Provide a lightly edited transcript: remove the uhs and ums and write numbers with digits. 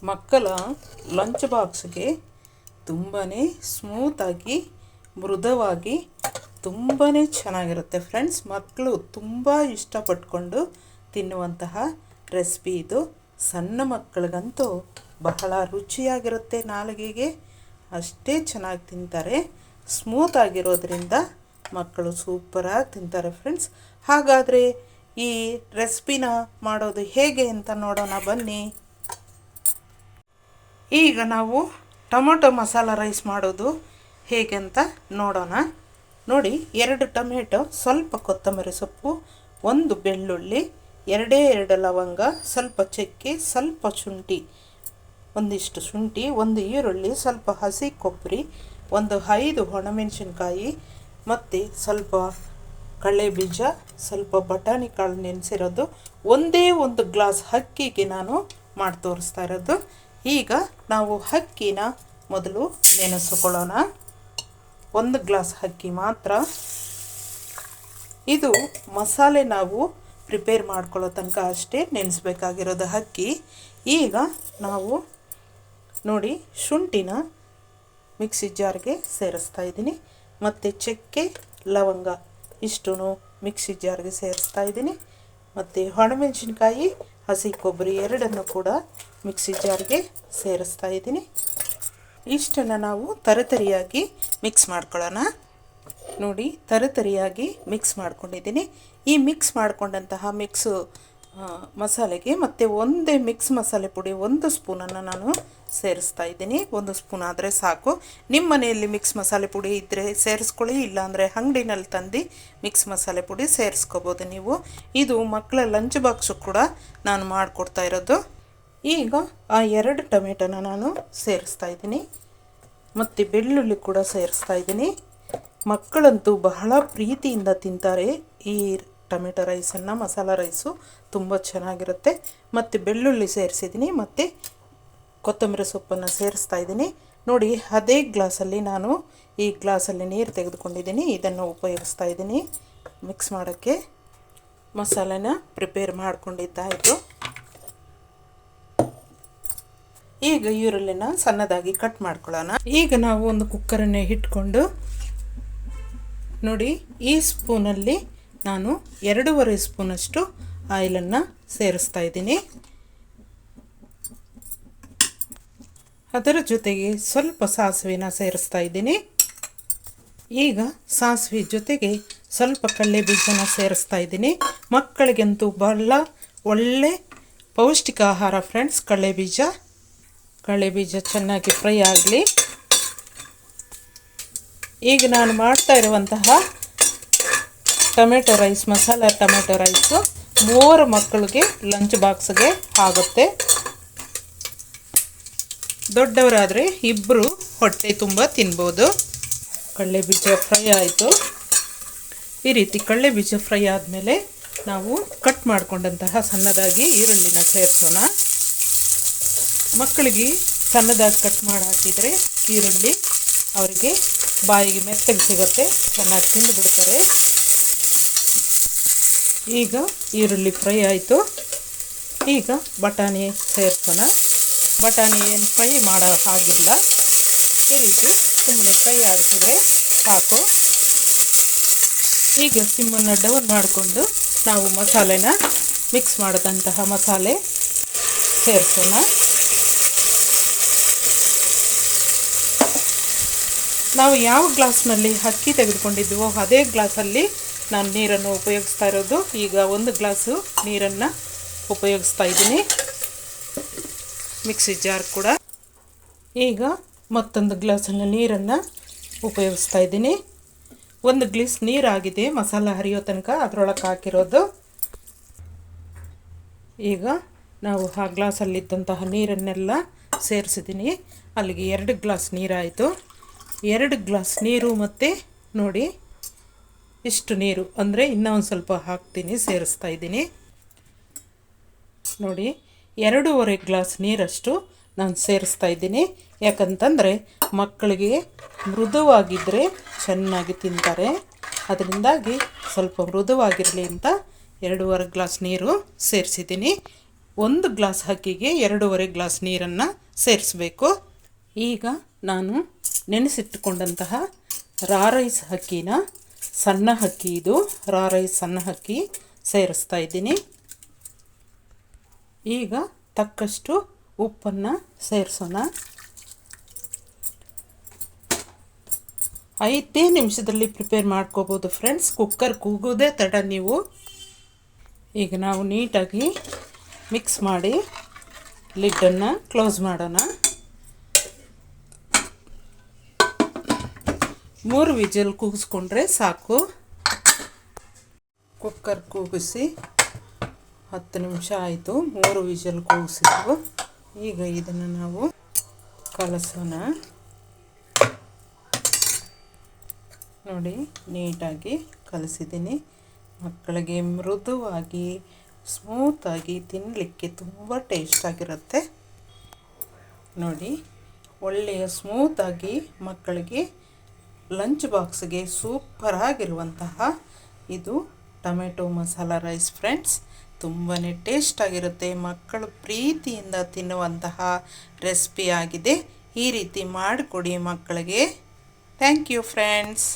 ಮಕ್ಕಳ ಲಂಚ್ ಬಾಕ್ಸ್ಗೆ ತುಂಬಾ ಸ್ಮೂತಾಗಿ ಮೃದುವಾಗಿ ತುಂಬಾ ಚೆನ್ನಾಗಿರುತ್ತೆ ಫ್ರೆಂಡ್ಸ್. ಮಕ್ಕಳು ತುಂಬ ಇಷ್ಟಪಟ್ಕೊಂಡು ತಿನ್ನುವಂತಹ ರೆಸಿಪಿ ಇದು. ಸಣ್ಣ ಮಕ್ಕಳಿಗಂತೂ ಬಹಳ ರುಚಿಯಾಗಿರುತ್ತೆ, ನಾಲಿಗೆಗೆ ಅಷ್ಟೇ ಚೆನ್ನಾಗಿ ತಿಂತಾರೆ. ಸ್ಮೂತಾಗಿರೋದ್ರಿಂದ ಮಕ್ಕಳು ಸೂಪರಾಗಿ ತಿಂತಾರೆ ಫ್ರೆಂಡ್ಸ್. ಹಾಗಾದರೆ ಈ ರೆಸಿಪಿನ ಮಾಡೋದು ಹೇಗೆ ಅಂತ ನೋಡೋಣ ಬನ್ನಿ. ಈಗ ನಾವು ಟೊಮೊಟೊ ಮಸಾಲ ರೈಸ್ ಮಾಡೋದು ಹೇಗೆ ಅಂತ ನೋಡೋಣ. ನೋಡಿ, 2 ಟೊಮೆಟೊ, ಸ್ವಲ್ಪ ಕೊತ್ತಂಬರಿ ಸೊಪ್ಪು, 1 ಬೆಳ್ಳುಳ್ಳಿ, 2 ಲವಂಗ, ಸ್ವಲ್ಪ ಚಕ್ಕೆ, ಸ್ವಲ್ಪ ಶುಂಠಿ, ಒಂದಿಷ್ಟು ಶುಂಠಿ, 1 ಈರುಳ್ಳಿ, ಸ್ವಲ್ಪ ಹಸಿ ಕೊಬ್ಬರಿ, 5 ಒಣಮೆಣಸಿನ್ಕಾಯಿ, ಮತ್ತು ಸ್ವಲ್ಪ ಕಡಲೆ ಬೀಜ, ಸ್ವಲ್ಪ ಬಟಾಣಿ ಕಾಳು ನೆನೆಸಿರೋದು, ಒಂದೇ 1 ಗ್ಲಾಸ್ ಅಕ್ಕಿಗೆ ನಾನು ಮಾಡಿ ತೋರಿಸ್ತಾ ಇರೋದು. ಈಗ ನಾವು ಅಕ್ಕಿನ ಮೊದಲು ನೆನೆಸಿಕೊಳ್ಳೋಣ. 1 ಗ್ಲಾಸ್ ಅಕ್ಕಿ ಮಾತ್ರ. ಇದು ಮಸಾಲೆ ನಾವು ಪ್ರಿಪೇರ್ ಮಾಡ್ಕೊಳ್ಳೋ ತನಕ ಅಷ್ಟೇ ನೆನೆಸ್ಬೇಕಾಗಿರೋದು ಅಕ್ಕಿ. ಈಗ ನಾವು ನೋಡಿ, ಶುಂಠಿನ ಮಿಕ್ಸಿ ಜಾರ್ಗೆ ಸೇರಿಸ್ತಾ ಇದ್ದೀನಿ, ಮತ್ತು ಚಕ್ಕೆ ಲವಂಗ ಇಷ್ಟು ಮಿಕ್ಸಿ ಜಾರ್ಗೆ ಸೇರಿಸ್ತಾ ಇದ್ದೀನಿ, ಮತ್ತು ಒಣಮೆಣಸಿನ್ಕಾಯಿ, ಹಸಿ ಕೊಬ್ಬರಿ ಎರಡನ್ನು ಕೂಡ ಮಿಕ್ಸಿ ಜಾರ್ಗೆ ಸೇರಿಸ್ತಾ ಇದ್ದೀನಿ. ಇಷ್ಟನ್ನು ನಾವು ತರಿತರಿಯಾಗಿ ಮಿಕ್ಸ್ ಮಾಡ್ಕೊಳ್ಳೋಣ. ನೋಡಿ, ತರಿತರಿಯಾಗಿ ಮಿಕ್ಸ್ ಮಾಡ್ಕೊಂಡಿದ್ದೀನಿ. ಈ ಮಿಕ್ಸ್ ಮಾಡ್ಕೊಂಡಂತಹ ಮಸಾಲೆಗೆ ಮತ್ತು ಒಂದೇ ಮಿಕ್ಸ್ ಮಸಾಲೆ ಪುಡಿ 1 ಸ್ಪೂನನ್ನು ನಾನು ಸೇರಿಸ್ತಾ ಇದ್ದೀನಿ. 1 ಸ್ಪೂನ್ ಆದರೆ ಸಾಕು. ನಿಮ್ಮ ಮನೆಯಲ್ಲಿ ಮಿಕ್ಸ್ ಮಸಾಲೆ ಪುಡಿ ಇದ್ದರೆ ಸೇರಿಸ್ಕೊಳ್ಳಿ, ಇಲ್ಲಾಂದರೆ ಅಂಗಡಿನಲ್ಲಿ ತಂದು ಮಿಕ್ಸ್ ಮಸಾಲೆ ಪುಡಿ ಸೇರಿಸ್ಕೋಬೋದು ನೀವು. ಇದು ಮಕ್ಕಳ ಲಂಚ್ ಬಾಕ್ಸು ಕೂಡ ನಾನು ಮಾಡಿಕೊಡ್ತಾ ಇರೋದು. ಈಗ ಆ 2 ಟೊಮೆಟೊನ ನಾನು ಸೇರಿಸ್ತಾ ಇದ್ದೀನಿ, ಮತ್ತು ಬೆಳ್ಳುಳ್ಳಿ ಕೂಡ ಸೇರಿಸ್ತಾ ಇದ್ದೀನಿ. ಮಕ್ಕಳಂತೂ ಬಹಳ ಪ್ರೀತಿಯಿಂದ ತಿಂತಾರೆ ಈ ಟೊಮೆಟೊ ರೈಸನ್ನು. ಮಸಾಲ ರೈಸು ತುಂಬ ಚೆನ್ನಾಗಿರುತ್ತೆ. ಮತ್ತು ಬೆಳ್ಳುಳ್ಳಿ ಸೇರಿಸಿದ್ದೀನಿ, ಮತ್ತು ಕೊತ್ತಂಬರಿ ಸೊಪ್ಪನ್ನು ಸೇರಿಸ್ತಾ ಇದ್ದೀನಿ. ನೋಡಿ, ಅದೇ ಗ್ಲಾಸಲ್ಲಿ ನಾನು ಈ ಗ್ಲಾಸಲ್ಲಿ ನೀರು ತೆಗೆದುಕೊಂಡಿದ್ದೀನಿ, ಇದನ್ನು ಉಪಯೋಗಿಸ್ತಾ ಇದ್ದೀನಿ ಮಿಕ್ಸ್ ಮಾಡೋಕ್ಕೆ. ಮಸಾಲೆನ ಪ್ರಿಪೇರ್ ಮಾಡ್ಕೊಂಡಿದ್ದಾಯಿತು. ಈಗ ಈರುಳ್ಳಿನ ಸಣ್ಣದಾಗಿ ಕಟ್ ಮಾಡ್ಕೊಳ್ಳೋಣ. ಈಗ ನಾವು ಒಂದು ಕುಕ್ಕರನ್ನೇ ಇಟ್ಕೊಂಡು, ನೋಡಿ, ಈ ಸ್ಪೂನಲ್ಲಿ ನಾನು 2.5 ಸ್ಪೂನಷ್ಟು ಆಯಿಲನ್ನು ಸೇರಿಸ್ತಾ ಇದ್ದೀನಿ. ಅದರ ಜೊತೆಗೆ ಸ್ವಲ್ಪ ಸಾಸಿವೆನ ಸೇರಿಸ್ತಾ ಇದ್ದೀನಿ. ಈಗ ಸಾಸಿವೆ ಜೊತೆಗೆ ಸ್ವಲ್ಪ ಕಡಲೆ ಬೀಜನ ಸೇರಿಸ್ತಾ ಇದ್ದೀನಿ. ಮಕ್ಕಳಿಗಂತೂ ಬಹಳ ಒಳ್ಳೆ ಪೌಷ್ಟಿಕ ಆಹಾರ ಫ್ರೆಂಡ್ಸ್ ಕಡಲೆ ಬೀಜ ಚೆನ್ನಾಗಿ ಫ್ರೈ ಆಗಲಿ. ಈಗ ನಾನು ಮಾಡ್ತಾ ಇರುವಂತಹ tomato rice, masala tomato rice 3 ಮಕ್ಕಳಿಗೆ ಲಂಚ್ ಬಾಕ್ಸ್ಗೆ ಆಗುತ್ತೆ. ದೊಡ್ಡವರಾದರೆ 2 ಹೊಟ್ಟೆ ತುಂಬ ತಿನ್ಬೋದು. ಕಡಲೆ ಬೀಜ ಫ್ರೈ ಆಯಿತು. ಈ ರೀತಿ ಕಡಲೆ ಬೀಜ ಫ್ರೈ ಆದಮೇಲೆ ನಾವು ಕಟ್ ಮಾಡಿಕೊಂಡಂತಹ ಸಣ್ಣದಾಗಿ ಈರುಳ್ಳಿನ ಸೇರಿಸೋಣ. ಮಕ್ಕಳಿಗೆ ಸಣ್ಣದಾಗಿ ಕಟ್ ಮಾಡಿ ಹಾಕಿದರೆ ಈರುಳ್ಳಿ ಅವರಿಗೆ ಬಾಯಿಗೆ ಮೆತ್ತಗೆ ಸಿಗುತ್ತೆ, ಚೆನ್ನಾಗಿ ತಿಂದು ಬಿಡ್ತಾರೆ. ಈಗ ಈರುಳ್ಳಿ ಫ್ರೈ ಆಯಿತು. ಈಗ ಬಟಾಣಿ ಸೇರಿಸೋಣ. ಬಟಾಣಿ ಏನು ಫ್ರೈ ಮಾಡೋ ಹಾಗಿಲ್ಲ, ಈ ರೀತಿ ಸುಮ್ಮನೆ ಫ್ರೈ ಆಗ್ತಿದ್ರೆ ಸಾಕು. ಈಗ ಸಿಮ್ಮನ್ನು ಡೌನ್ ಮಾಡಿಕೊಂಡು ನಾವು ಮಸಾಲೆನ ಮಿಕ್ಸ್ ಮಾಡಿದಂತಹ ಮಸಾಲೆ ಸೇರಿಸೋಣ. ನಾವು ಯಾವ ಗ್ಲಾಸ್ನಲ್ಲಿ ಅಕ್ಕಿ ತೆಗೆದುಕೊಂಡಿದ್ದೀವೋ ಅದೇ ಗ್ಲಾಸಲ್ಲಿ ನಾನು ನೀರನ್ನು ಉಪಯೋಗಿಸ್ತಾ ಇರೋದು. ಈಗ 1 ಗ್ಲಾಸು ನೀರನ್ನು ಉಪಯೋಗಿಸ್ತಾ ಇದ್ದೀನಿ, ಮಿಕ್ಸಿ ಜಾರ್ ಕೂಡ. ಈಗ ಮತ್ತೊಂದು ಗ್ಲಾಸನ್ನು ನೀರನ್ನು ಉಪಯೋಗಿಸ್ತಾ ಇದ್ದೀನಿ. 1 ಗ್ಲಾಸ್ ನೀರಾಗಿದೆ ಮಸಾಲ ಹರಿಯೋ ತನಕ ಅದರೊಳಗೆ ಹಾಕಿರೋದು. ಈಗ ನಾವು ಆ ಗ್ಲಾಸಲ್ಲಿದ್ದಂತಹ ನೀರನ್ನೆಲ್ಲ ಸೇರಿಸಿದ್ದೀನಿ. ಅಲ್ಲಿಗೆ 2 ಗ್ಲಾಸ್ ನೀರಾಯಿತು. 2 ಗ್ಲಾಸ್ ನೀರು, ಮತ್ತು ನೋಡಿ ಇಷ್ಟು ನೀರು ಅಂದರೆ ಇನ್ನೂ ಒಂದು ಸ್ವಲ್ಪ ಹಾಕ್ತೀನಿ, ಸೇರಿಸ್ತಾ ಇದ್ದೀನಿ. ನೋಡಿ, 2.5 ಗ್ಲಾಸ್ ನೀರಷ್ಟು ನಾನು ಸೇರಿಸ್ತಾ ಇದ್ದೀನಿ. ಯಾಕಂತಂದರೆ ಮಕ್ಕಳಿಗೆ ಮೃದುವಾಗಿದ್ದರೆ ಚೆನ್ನಾಗಿ ತಿಂತಾರೆ, ಅದರಿಂದಾಗಿ ಸ್ವಲ್ಪ ಮೃದುವಾಗಿರಲಿ ಅಂತ 2.5 ಗ್ಲಾಸ್ ನೀರು ಸೇರಿಸಿದ್ದೀನಿ. ಒಂದು ಗ್ಲಾಸ್ ಅಕ್ಕಿಗೆ 2.5 ಗ್ಲಾಸ್ ನೀರನ್ನು ಸೇರಿಸಬೇಕು. ಈಗ ನಾನು ನೆನೆಸಿಟ್ಟುಕೊಂಡಂತಹ ರಾ ರೈಸ್ ಅಕ್ಕಿನ, ಸಣ್ಣ ಅಕ್ಕಿ ಇದು, ರಾ ರೈಸ್ ಸಣ್ಣ ಅಕ್ಕಿ ಸೇರಿಸ್ತಾ ಇದ್ದೀನಿ. ಈಗ ತಕ್ಕಷ್ಟು ಉಪ್ಪನ್ನು ಸೇರಿಸೋಣ. 5 ನಿಮಿಷದಲ್ಲಿ ಪ್ರಿಪೇರ್ ಮಾಡ್ಕೋಬೋದು ಫ್ರೆಂಡ್ಸ್. ಕುಕ್ಕರ್ ಕೂಗೋದೇ ತಡ ನೀವು. ಈಗ ನಾವು ನೀಟಾಗಿ ಮಿಕ್ಸ್ ಮಾಡಿ ಲಿಡ್ಡನ್ನು ಕ್ಲೋಸ್ ಮಾಡೋಣ. 3 ವಿಜಿಲ್ ಕೂಗಿಸ್ಕೊಂಡ್ರೆ ಸಾಕು. ಕುಕ್ಕರ್ ಕೂಗಿಸಿ 10 ನಿಮಿಷ ಆಯಿತು. 3 ವಿಜಿಲ್ ಕೂಗಿಸಿದ್ವು. ಈಗ ಇದನ್ನು ನಾವು ಕಲಸೋಣ. ನೋಡಿ, ನೀಟಾಗಿ ಕಲಸಿದ್ದೀನಿ. ಮಕ್ಕಳಿಗೆ ಮೃದುವಾಗಿ ಸ್ಮೂತಾಗಿ ತಿನ್ನಲಿಕ್ಕೆ ತುಂಬ ಟೇಸ್ಟಾಗಿರುತ್ತೆ. ನೋಡಿ, ಒಳ್ಳೆಯ ಸ್ಮೂತಾಗಿ ಮಕ್ಕಳಿಗೆ ಲಂಚ್ ಬಾಕ್ಸ್ಗೆ ಸೂಪರಾಗಿರುವಂತಹ ಇದು ಟೊಮೆಟೊ ಮಸಾಲ ರೈಸ್ ಫ್ರೆಂಡ್ಸ್. ತುಂಬಾ ಟೇಸ್ಟಾಗಿರುತ್ತೆ. ಮಕ್ಕಳು ಪ್ರೀತಿಯಿಂದ ತಿನ್ನುವಂತಹ ರೆಸಿಪಿ ಆಗಿದೆ. ಈ ರೀತಿ ಮಾಡಿಕೊಡಿ ಮಕ್ಕಳಿಗೆ. Thank you friends.